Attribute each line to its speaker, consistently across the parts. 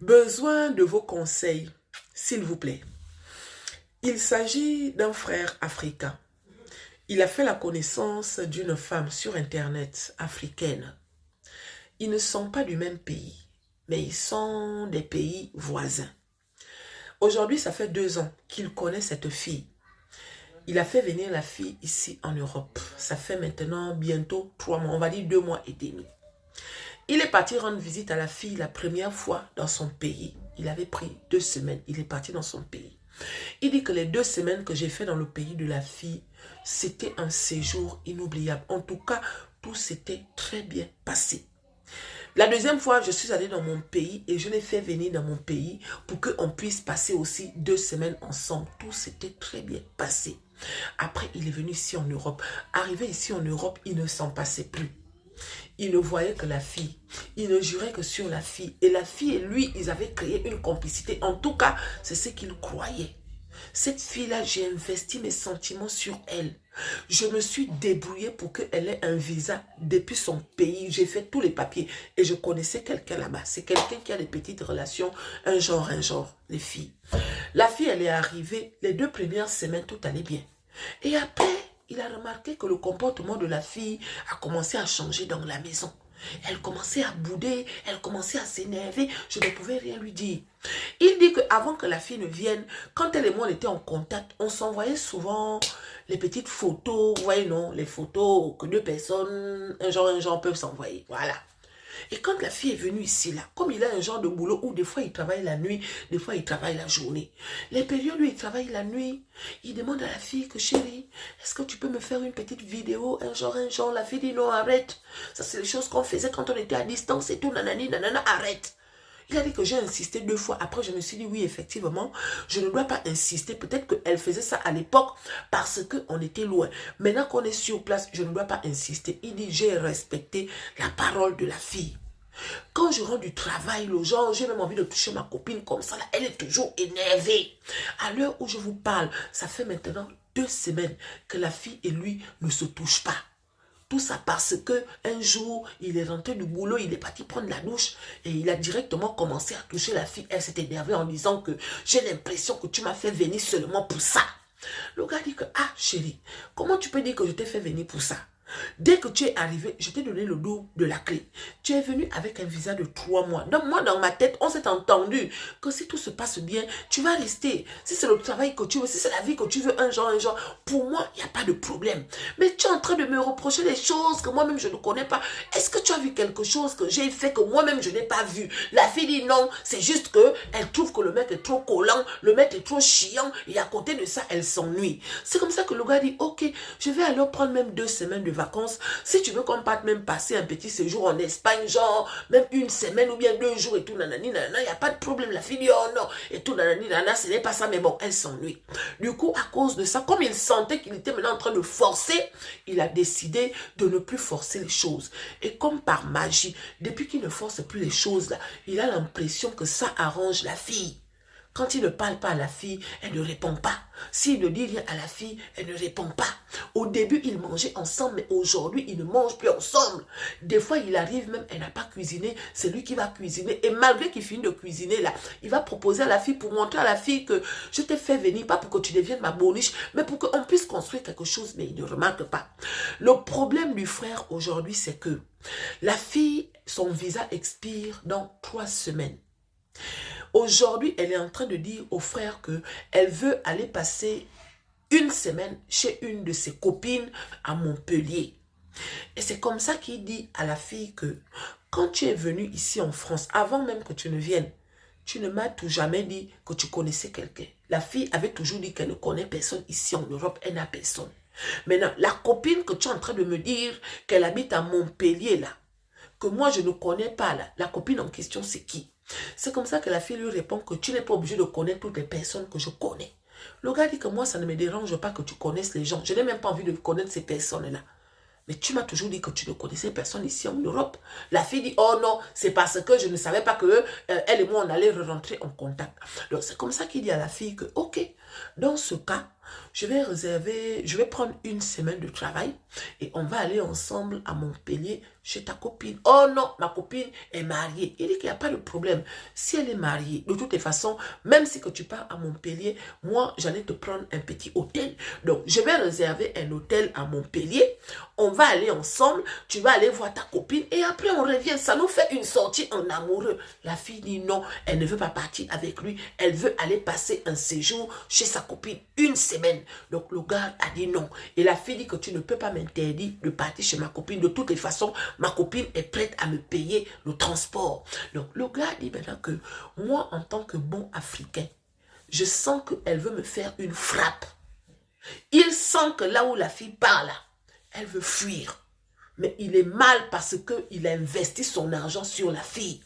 Speaker 1: Besoin de vos conseils, s'il vous plaît. Il s'agit d'un frère africain. Il a fait la connaissance d'une femme sur Internet africaine. Ils ne sont pas du même pays, mais ils sont des pays voisins. Aujourd'hui, ça fait 2 ans qu'il connaît cette fille. Il a fait venir la fille ici en Europe. Ça fait maintenant bientôt 3 mois, on va dire 2 mois et demi. Il est parti rendre visite à la fille la première fois dans son pays. Il avait pris 2 semaines. Il est parti dans son pays. Il dit que les 2 semaines que j'ai fait dans le pays de la fille, c'était un séjour inoubliable. En tout cas, tout s'était très bien passé. La deuxième fois, je suis allée dans mon pays et je l'ai fait venir dans mon pays pour qu'on puisse passer aussi 2 semaines ensemble. Tout s'était très bien passé. Après, il est venu ici en Europe. Arrivé ici en Europe, il ne s'en passait plus. Il ne voyait que la fille. Il ne jurait que sur la fille. Et la fille et lui, ils avaient créé une complicité. En tout cas, c'est ce qu'il croyait. Cette fille-là, j'ai investi mes sentiments sur elle. Je me suis débrouillée pour qu'elle ait un visa depuis son pays. J'ai fait tous les papiers. Et je connaissais quelqu'un là-bas. C'est quelqu'un qui a des petites relations, un genre, les filles. La fille, elle est arrivée. Les 2 premières semaines, tout allait bien. Et après, il a remarqué que le comportement de la fille a commencé à changer dans la maison. Elle commençait à bouder, elle commençait à s'énerver, je ne pouvais rien lui dire. Il dit qu'avant que la fille ne vienne, quand elle et moi on était en contact, on s'envoyait souvent les petites photos, vous voyez non, les photos que 2 personnes, un genre peuvent s'envoyer, voilà. Et quand la fille est venue ici, là, comme il a un genre de boulot où des fois il travaille la nuit, des fois il travaille la journée. Les périodes où il travaille la nuit, il demande à la fille que chérie, est-ce que tu peux me faire une petite vidéo, un genre. La fille dit non, arrête. Ça c'est les choses qu'on faisait quand on était à distance et tout, nanani, nanana, arrête. Il a dit que j'ai insisté 2 fois. Après, je me suis dit, oui, effectivement, je ne dois pas insister. Peut-être qu'elle faisait ça à l'époque parce qu'on était loin. Maintenant qu'on est sur place, je ne dois pas insister. Il dit, j'ai respecté la parole de la fille. Quand je rentre du travail, le genre, j'ai même envie de toucher ma copine comme ça. Là, elle est toujours énervée. À l'heure où je vous parle, ça fait maintenant 2 semaines que la fille et lui ne se touchent pas. Tout ça parce que un jour, il est rentré du boulot, il est parti prendre la douche et il a directement commencé à toucher la fille. Elle s'est énervée en disant que j'ai l'impression que tu m'as fait venir seulement pour ça. Le gars dit que, ah chérie, comment tu peux dire que je t'ai fait venir pour ça? Dès que tu es arrivé, je t'ai donné le dos de la clé. Tu es venu avec un visa de 3 mois. Donc moi, dans ma tête, on s'est entendu que si tout se passe bien, tu vas rester. Si c'est le travail que tu veux, si c'est la vie que tu veux, un genre, pour moi, il n'y a pas de problème. Mais tu es en train de me reprocher des choses que moi-même, je ne connais pas. Est-ce que tu as vu quelque chose que j'ai fait que moi-même, je n'ai pas vu? La fille dit non, c'est juste qu'elle trouve que le mec est trop collant, le mec est trop chiant, et à côté de ça, elle s'ennuie. C'est comme ça que le gars dit, ok, je vais alors prendre même 2 semaines de vacances. Si tu veux qu'on parte même passer un petit séjour en Espagne, genre même 1 semaine ou bien 2 jours et tout, nanani, nanana, il n'y a pas de problème. La fille dit, oh non, et tout, nanani, nanana, ce n'est pas ça, mais bon, elle s'ennuie. Du coup, à cause de ça, comme il sentait qu'il était maintenant en train de forcer, il a décidé de ne plus forcer les choses. Et comme par magie, depuis qu'il ne force plus les choses là, il a l'impression que ça arrange la fille. Quand il ne parle pas à la fille, elle ne répond pas. S'il ne dit rien à la fille, elle ne répond pas. Au début, ils mangeaient ensemble, mais aujourd'hui, ils ne mangent plus ensemble. Des fois, il arrive même, elle n'a pas cuisiné, c'est lui qui va cuisiner. Et malgré qu'il finit de cuisiner là, il va proposer à la fille pour montrer à la fille que je t'ai fait venir, pas pour que tu deviennes ma boniche, mais pour qu'on puisse construire quelque chose, mais il ne remarque pas. Le problème du frère aujourd'hui, c'est que la fille, son visa expire dans 3 semaines. Aujourd'hui, elle est en train de dire au frère qu'elle veut aller passer 1 semaine chez une de ses copines à Montpellier. Et c'est comme ça qu'il dit à la fille que quand tu es venue ici en France, avant même que tu ne viennes, tu ne m'as tout jamais dit que tu connaissais quelqu'un. La fille avait toujours dit qu'elle ne connaît personne ici en Europe, elle n'a personne. Maintenant, la copine que tu es en train de me dire qu'elle habite à Montpellier là, que moi je ne connais pas là, la copine en question c'est qui? C'est comme ça que la fille lui répond que tu n'es pas obligé de connaître toutes les personnes que je connais. Le gars dit que moi, ça ne me dérange pas que tu connaisses les gens. Je n'ai même pas envie de connaître ces personnes-là. Mais tu m'as toujours dit que tu ne connaissais personne ici en Europe. La fille dit, oh non, c'est parce que je ne savais pas que elle et moi, on allait rentrer en contact. Donc, c'est comme ça qu'il dit à la fille que, ok, dans ce cas, je vais prendre une semaine de travail et on va aller ensemble à Montpellier chez ta copine. Oh non, ma copine est mariée. Il dit qu'il n'y a pas de problème. Si elle est mariée, de toutes les façons, même si que tu pars à Montpellier, moi, j'allais te prendre un petit hôtel. Donc, je vais réserver un hôtel à Montpellier. On va aller ensemble. Tu vas aller voir ta copine et après, on revient. Ça nous fait une sortie en amoureux. La fille dit non, elle ne veut pas partir avec lui. Elle veut aller passer un séjour chez sa copine, une semaine. Donc, le gars a dit non. Et la fille dit que tu ne peux pas m'interdire de partir chez ma copine. De toutes les façons, ma copine est prête à me payer le transport. Donc, le gars dit maintenant que moi, en tant que bon Africain, je sens qu'elle veut me faire une frappe. Il sent que là où la fille parle, elle veut fuir. Mais il est mal parce qu'il a investi son argent sur la fille.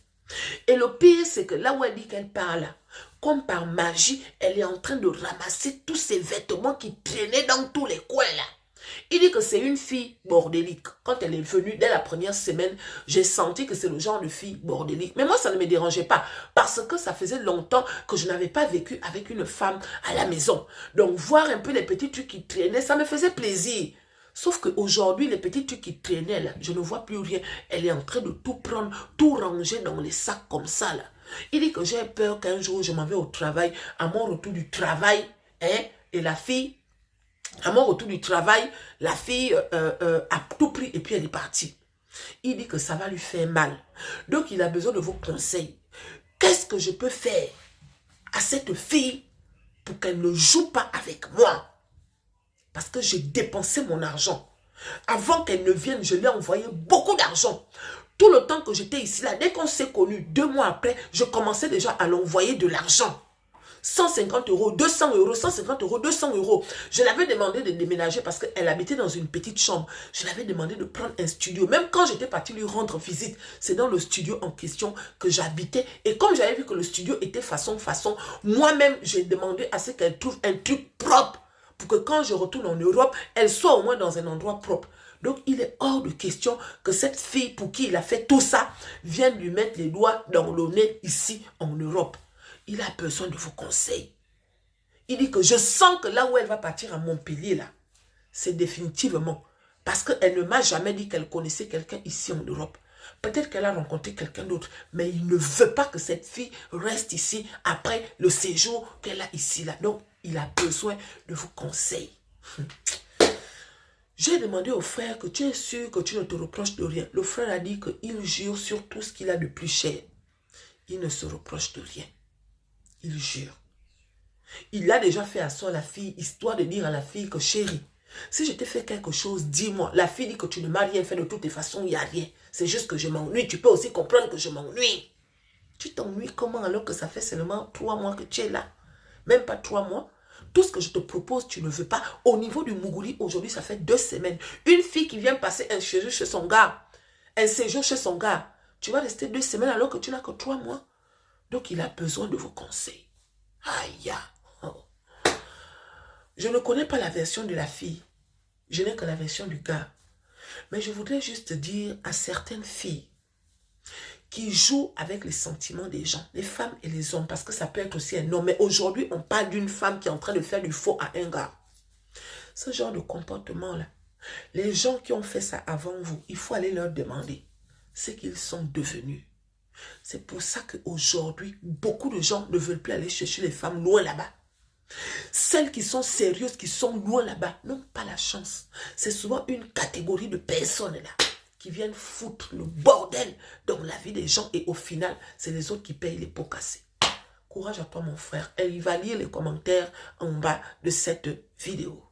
Speaker 1: Et le pire, c'est que là où elle dit qu'elle parle, comme par magie, elle est en train de ramasser tous ses vêtements qui traînaient dans tous les coins là. Il dit que c'est une fille bordélique. Quand elle est venue, dès la première semaine, j'ai senti que c'est le genre de fille bordélique. Mais moi, ça ne me dérangeait pas parce que ça faisait longtemps que je n'avais pas vécu avec une femme à la maison. Donc, voir un peu les petits trucs qui traînaient, ça me faisait plaisir. Sauf qu'aujourd'hui, les petits trucs qui traînaient là, je ne vois plus rien. Elle est en train de tout prendre, tout ranger dans les sacs comme ça là. Il dit que j'ai peur qu'un jour, je m'en vais au travail, à mon retour du travail, hein, et la fille... À mon retour du travail, la fille a tout pris et puis elle est partie. Il dit que ça va lui faire mal. Donc, il a besoin de vos conseils. Qu'est-ce que je peux faire à cette fille pour qu'elle ne joue pas avec moi? Parce que j'ai dépensé mon argent. Avant qu'elle ne vienne, je lui ai envoyé beaucoup d'argent. Tout le temps que j'étais ici, là, dès qu'on s'est connus, 2 mois après, je commençais déjà à l'envoyer de l'argent. 150 euros, 200 euros, 150 euros, 200 euros. Je l'avais demandé de déménager parce qu'elle habitait dans une petite chambre. Je l'avais demandé de prendre un studio. Même quand j'étais partie lui rendre visite, c'est dans le studio en question que j'habitais. Et comme j'avais vu que le studio était façon, moi-même, j'ai demandé à ce qu'elle trouve un truc propre pour que quand je retourne en Europe, elle soit au moins dans un endroit propre. Donc, il est hors de question que cette fille pour qui il a fait tout ça vienne lui mettre les doigts dans le nez ici en Europe. Il a besoin de vos conseils. Il dit que je sens que là où elle va partir à Montpellier, là, c'est définitivement parce qu'elle ne m'a jamais dit qu'elle connaissait quelqu'un ici en Europe. Peut-être qu'elle a rencontré quelqu'un d'autre, mais il ne veut pas que cette fille reste ici après le séjour qu'elle a ici, là. Donc, il a besoin de vos conseils. J'ai demandé au frère que tu es sûr que tu ne te reproches de rien. Le frère a dit qu'il jure sur tout ce qu'il a de plus cher. Il ne se reproche de rien. Il jure. Il l'a déjà fait à soi, la fille, histoire de dire à la fille que chérie, si je t'ai fait quelque chose, dis-moi. La fille dit que tu ne m'as rien fait de toutes les façons, il n'y a rien. C'est juste que je m'ennuie. Tu peux aussi comprendre que je m'ennuie. Tu t'ennuies comment alors que ça fait seulement 3 mois que tu es là? Même pas 3 mois. Tout ce que je te propose, tu ne veux pas. Au niveau du Mougouli, aujourd'hui, ça fait 2 semaines. Une fille qui vient passer un séjour chez son gars. Un séjour chez son gars. Tu vas rester 2 semaines alors que tu n'as que 3 mois. Donc, il a besoin de vos conseils. Aïe. Oh. Je ne connais pas la version de la fille. Je n'ai que la version du gars. Mais je voudrais juste dire à certaines filles qui jouent avec les sentiments des gens, les femmes et les hommes, parce que ça peut être aussi un homme. Mais aujourd'hui, on parle d'une femme qui est en train de faire du faux à un gars. Ce genre de comportement-là, les gens qui ont fait ça avant vous, il faut aller leur demander ce qu'ils sont devenus. C'est pour ça qu'aujourd'hui, beaucoup de gens ne veulent plus aller chercher les femmes loin là-bas. Celles qui sont sérieuses, qui sont loin là-bas, n'ont pas la chance. C'est souvent une catégorie de personnes là qui viennent foutre le bordel dans la vie des gens et au final, c'est les autres qui payent les pots cassés. Courage à toi mon frère. Et il va lire les commentaires en bas de cette vidéo.